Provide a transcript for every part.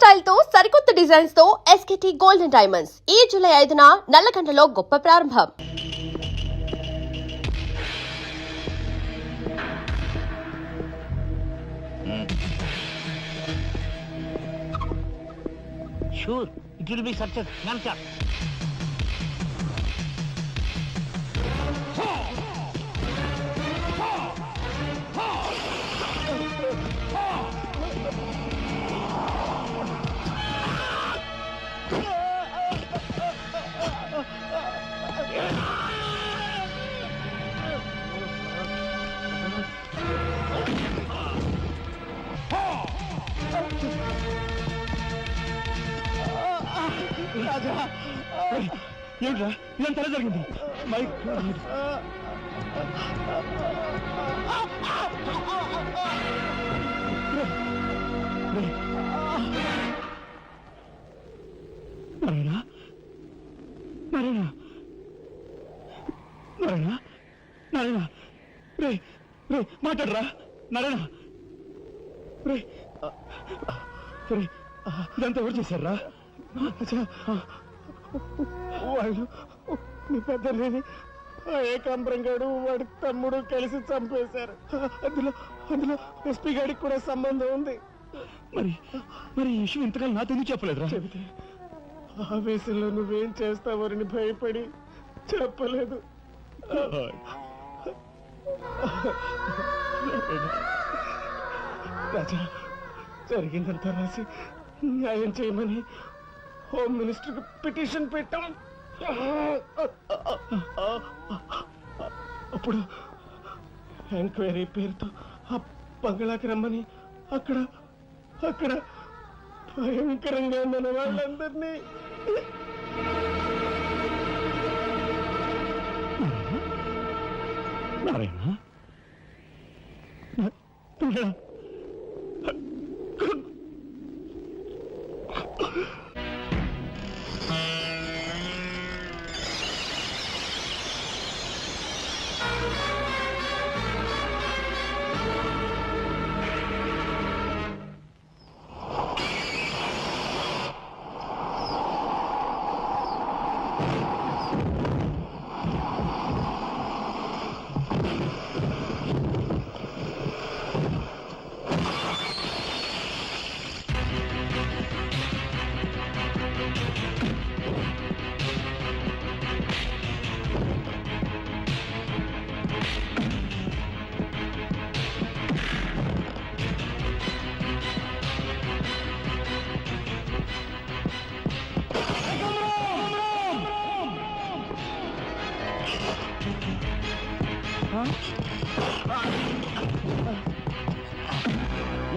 Style తో సరికొత్త designs తో ఎస్కేటీ గోల్డెన్ డైమండ్స్ ఈ జూలై 5న నల్లకండలో గొప్ప ప్రారంభం. Sure, it will be success. Non-stop. రాజా ఏమిట్రా ఇదంతా జరిగింది మైక్ నారాయణ నారాయణ నారాయణ నారాయణ రే రే మాట్లాడరా నారాయణ రే రే ఇదంతా ఎవరు చేశారా వాళ్ళు మీ పెద్దలేని ఏకాంబరం గారు వాడి తమ్ముడు కలిసి చంపేశారు. అందులో అందులో ఎస్పీ గారికి కూడా సంబంధం ఉంది. మరి మరి ఈ విషయం ఇంతకాలం నాతో ఎందుకు చెప్పలేదురా? చెబితే ఆవేశంలో నువ్వేం చేస్తావని భయపడి చెప్పలేదు. రాజా జరిగిందంతా రాసి న్యాయం చేయమని హోమ్ మినిస్టర్కి పిటిషన్ పెట్టాం. అప్పుడు ఎంక్వైరీ పేరుతో ఆ బంగ్లాకి రమ్మని అక్కడ అక్కడ భయంకరంగా మన వాళ్ళందరినీ నారాయణ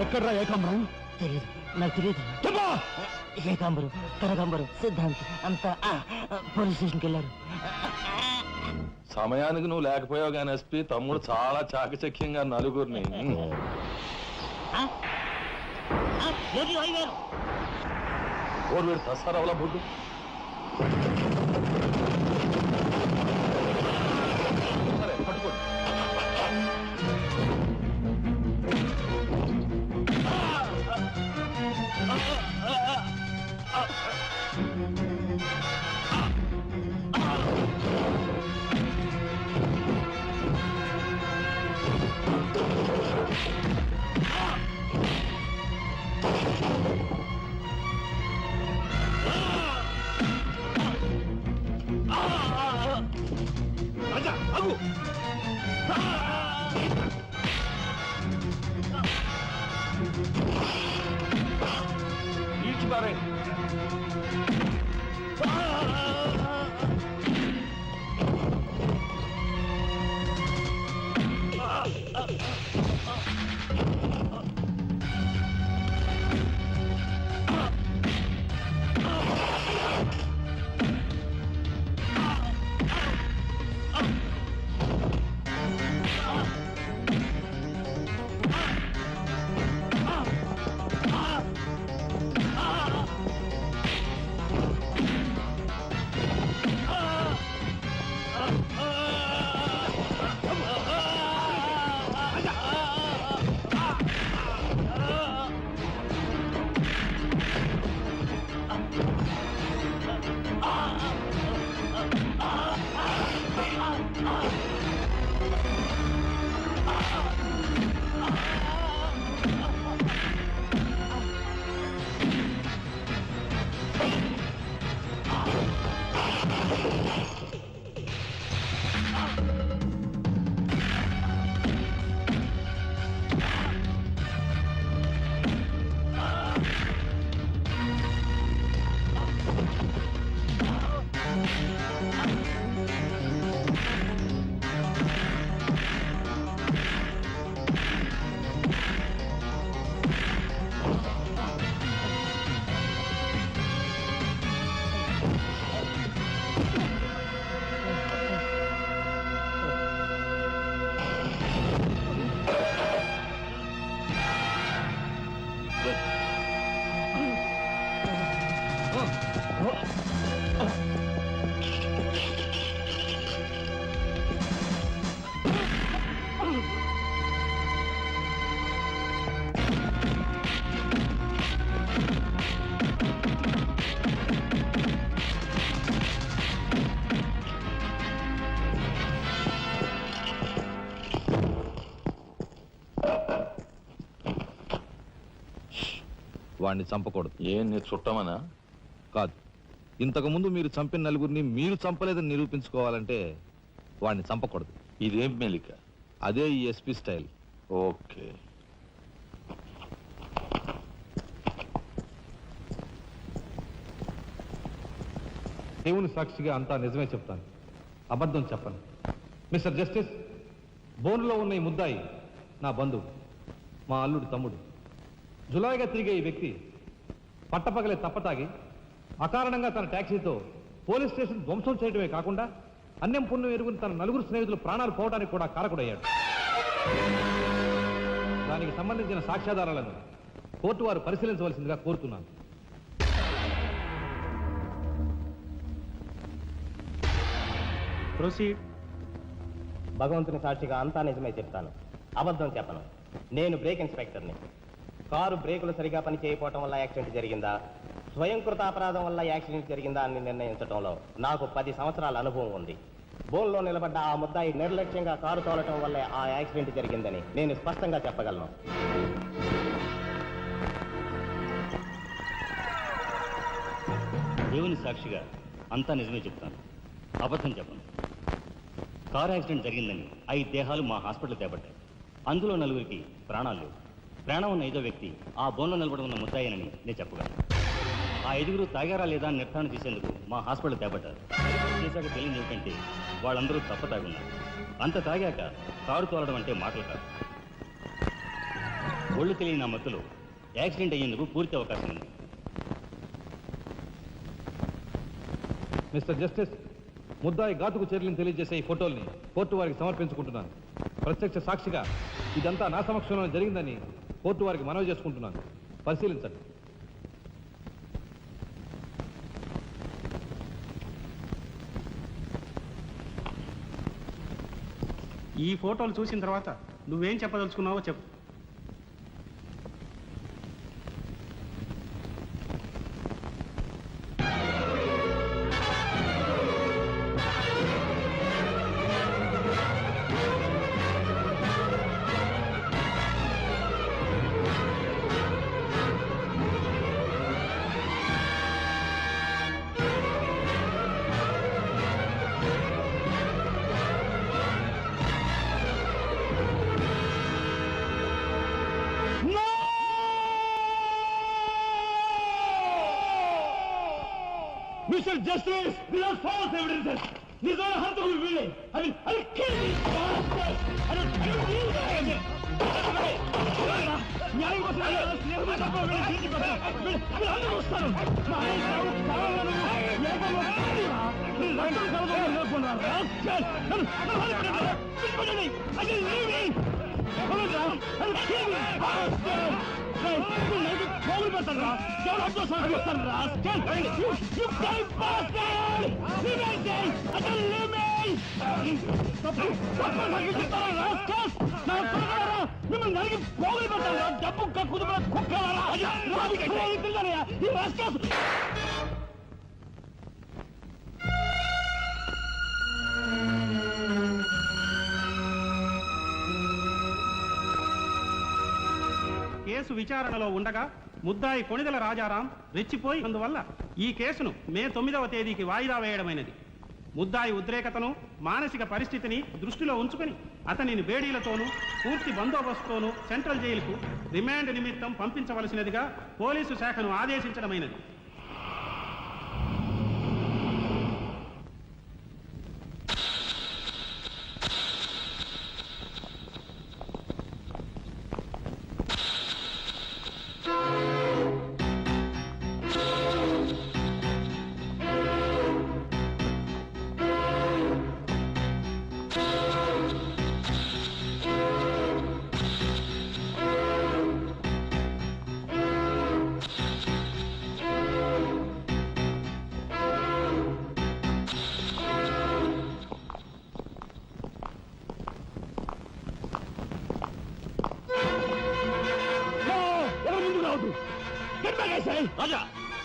ఎక్కడ్రా ఏకాంబరం? తెలియదు, నాకు తెలియదు. ఏకాంబరం, కనకాంబరం, సిద్ధాంత్ అంతా పోలీస్ స్టేషన్కి వెళ్ళారు. సమయానికి నువ్వు లేకపోయావు కానీ ఎస్పీ తమ్ముడు చాలా చాకచక్యంగా నలుగురిని వీడు తస్తారావులా బొడ్డు సరే పట్టుకోండి. రాజా ఆగు. ఈడ్చి పారే. వాడిని చంపకూడదు. ఏం నీ చుట్టమనా? కాదు, ఇంతకుముందు మీరు చంపిన నలుగురిని మీరు చంపలేదని నిరూపించుకోవాలంటే వాడిని చంపకూడదు. ఇదేం మెలిక? అదే ఈ ఎస్పీ స్టైల్. ఓకే. దేవుని సాక్షిగా అంతా నిజమే చెప్తాను, అబద్ధం చెప్పను. మిస్టర్ జస్టిస్, బోనులో ఉన్న ఈ ముద్దాయి నా బంధువు, మా అల్లుడు తమ్ముడు. జులాయిగా తిరిగే ఈ వ్యక్తి పట్టపగలే తప్పతాగి అకారణంగా తన ట్యాక్సీతో పోలీస్ స్టేషన్ ధ్వంసం చేయడమే కాకుండా అన్యం పుణ్యం ఎరుగుని తన నలుగురు స్నేహితులు ప్రాణాలు పోవడానికి కూడా కారకుడయ్యాడు. దానికి సంబంధించిన సాక్ష్యాధారాలను కోర్టు వారు పరిశీలించవలసిందిగా కోరుతున్నాను. ప్రొసీడ్. భగవంతుని సాక్షిగా అంతా నిజమే చెప్తాను, అబద్ధం చెప్పను. నేను బ్రేక్ ఇన్స్పెక్టర్ని. కారు బ్రేకులు సరిగా పని చేయకపోవటం వల్ల యాక్సిడెంట్ జరిగిందా, స్వయంకృత అపరాధం వల్ల యాక్సిడెంట్ జరిగిందా అని నిర్ణయించడంలో నాకు 10 సంవత్సరాల అనుభవం ఉంది. బోన్లో నిలబడ్డ ఆ ముద్దాయి నిర్లక్ష్యంగా కారు తోలటం వల్లే ఆ యాక్సిడెంట్ జరిగిందని నేను స్పష్టంగా చెప్పగలను. దేవుని సాక్షిగా అంతా నిజమే చెప్తాను, అబద్ధం చెప్పను. కారు యాక్సిడెంట్ జరిగిందని 5 దేహాలు మా హాస్పిటల్ తేబడ్డాయి. అందులో 4గురికి ప్రాణాలు లేవు. ప్రాణం ఉన్న 5వ వ్యక్తి ఆ బోన్లో నిలబడి ఉన్న ముద్దాయనని నేను చెప్పగలను. ఆ 5గురు తాగారా లేదా అని నిర్ధారణ చేసేందుకు మా హాస్పిటల్ తేబడ్డారు. చేశాక తెలియదు ఏమిటంటే వాళ్ళందరూ తప్ప తాగున్నారు. అంత తాగాక కారు తోలడం అంటే మాటలు కాదు. ఒళ్ళు తెలియని ఆ మత్తులో యాక్సిడెంట్ అయ్యేందుకు పూర్తి అవకాశం ఉంది. మిస్టర్ జస్టిస్, ముద్దాయి ఘాతుకు చర్యలను తెలియజేసే ఈ ఫోటోల్ని కోర్టు వారికి సమర్పించుకుంటున్నాను. ప్రత్యక్ష సాక్షిగా ఇదంతా నా సమక్షంలో జరిగిందని కోర్టు వారికి మనవి చేసుకుంటున్నాను. పరిశీలించండి. ఈ ఫోటోలు చూసిన తర్వాత నువ్వేం చెప్పదలుచుకున్నావో చెప్పు. Mr. Justice, these are false evidences. These are hantable willing. I'll kill these bastards. I don't kill you. న్యాయం కోసం స్నేహం తప్ప వీళ్ళు వస్తారు. మిమ్మల్ని నరికి పోగులు పెట్టారా? డబ్బు కక్కుదు కుక్కలారా? కేసు విచారణలో ఉండగా ముద్దాయి కొణిదెల రాజారాం రెచ్చిపోయి అందువల్ల ఈ కేసును మే 9వ తేదీకి వాయిదా వేయడమైనది. ముద్దాయి ఉద్రేకతను, మానసిక పరిస్థితిని దృష్టిలో ఉంచుకొని అతనిని బేడీలతోనూ పూర్తి బందోబస్తుతోనూ సెంట్రల్ జైలుకు రిమాండ్ నిమిత్తం పంపించవలసినదిగా పోలీసు శాఖను ఆదేశించడమైనది. Raja!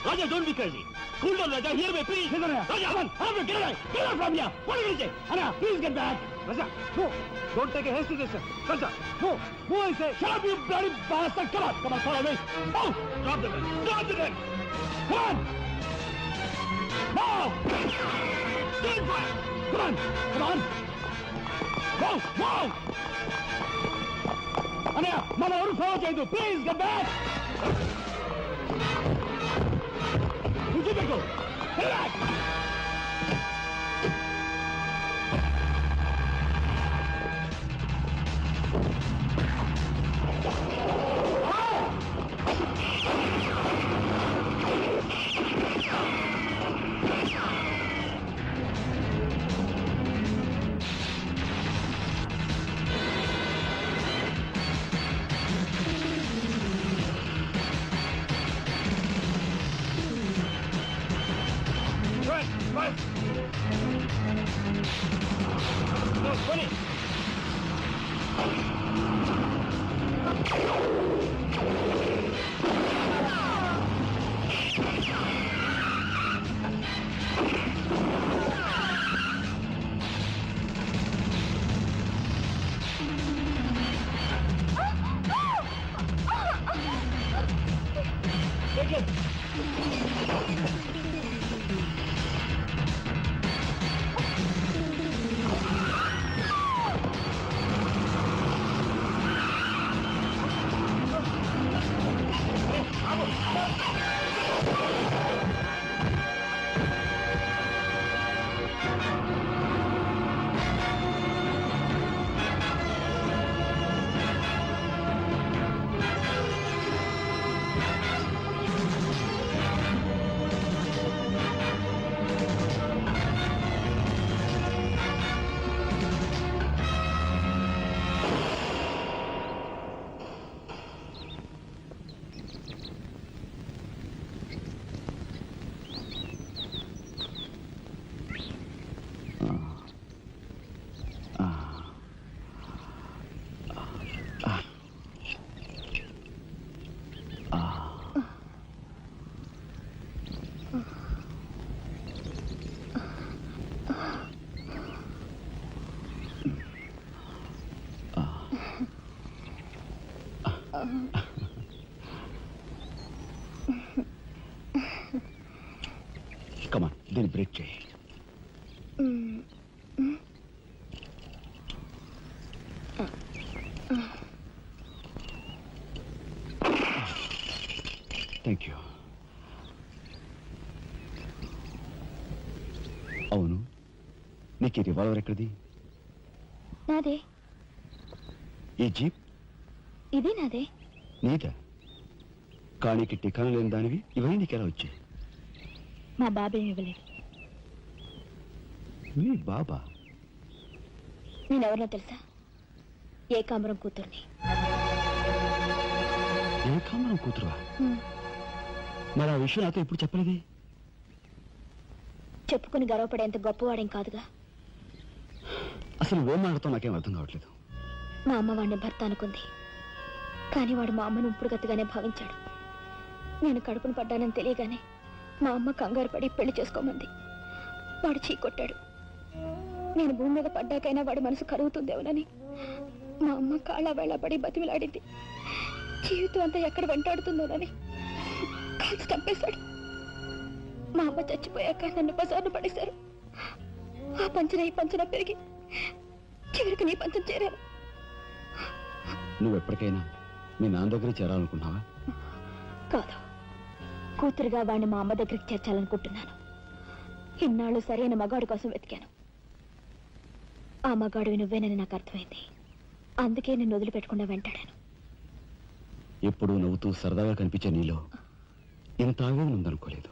Raja, don't be crazy! Cool down, Raja! Hear me, please! Raja, come on! Get away! Get away from here! What did you say? Anna, please get back! Raja, move! Don't take a hasty decision. Raja, move! Move, I say! Shut up, you bloody bastard! Come on, follow me! Move! Drop the gun! Drop the gun! Come on! Move! Stand fire! Come on! Move! Anaya, మన ఎవరు follow చేయదు. Please get back! Go! Relax! Right! No, 20! Take it! కమాన్ దీన్ని break చేయి. Thank you. అవును, నీకు ఈ revolver ఎక్కడిది? నాదే. ఈ జీప్ ఇది నాదే. నీదా? కాణికి టికాను లేని దానివి ఇవన్నీ నీకెలా వచ్చాయి? మా బాబేం ఇవ్వలేదు. మీ బాబా? నేనెవరినో తెలుసా? ఏకాంబరం కూతుర్ని. ఏకాంబరం కూతురువా? మరి ఆ విషయం నాతో ఇప్పుడు చెప్పలేదే? చెప్పుకుని గర్వపడేంత గొప్పవాడేం కాదుగా. అసలు ఏం మాట్లాడుతావు నాకేం అర్థం కావట్లేదు. మా అమ్మ వాడిని భర్త అనుకుంది, కానీ వాడు మా అమ్మను ఉంపుడుగతిగానే భావించాడు. నేను కడుపును పడ్డానని తెలియగానే మా అమ్మ కంగారు పడి పెళ్లి చేసుకోమంది. వాడు చీకొట్టాడు. నేను భూమి మీద పడ్డాకైనా వాడి మనసు కరుగుతుందేమోనని మా అమ్మ కాళ్ళ వేళ పడి బతిమిలాడింది. జీవితం అంతా ఎక్కడ వెంటాడుతుందోనని కాల్చి చంపేశాడు. మా అమ్మ చచ్చిపోయాక నన్ను బజార్ను పడేశారు. ఆ పంచన ఈ పంచన పెరిగి చివరికి నీ పంచం చేరాను. నువ్వు ఎప్పటికైనా మీ నాన్న దగ్గర చేరాలనుకున్నావా? కాదు, కూతురుగా వాడిని మా అమ్మ దగ్గరికి చేర్చాలనుకుంటున్నాను. ఇన్నాళ్ళు సరైన మగాడు కోసం వెతికాను. ఆ మగాడివి నువ్వేనని నాకు అర్థమైంది. అందుకే నేను వదిలిపెట్టకుండా వెంటాడాను. ఎప్పుడూ నవ్వుతూ సరదాగా కనిపించే నీలో ఇంత ఆవేదన ఉందనుకోలేదు.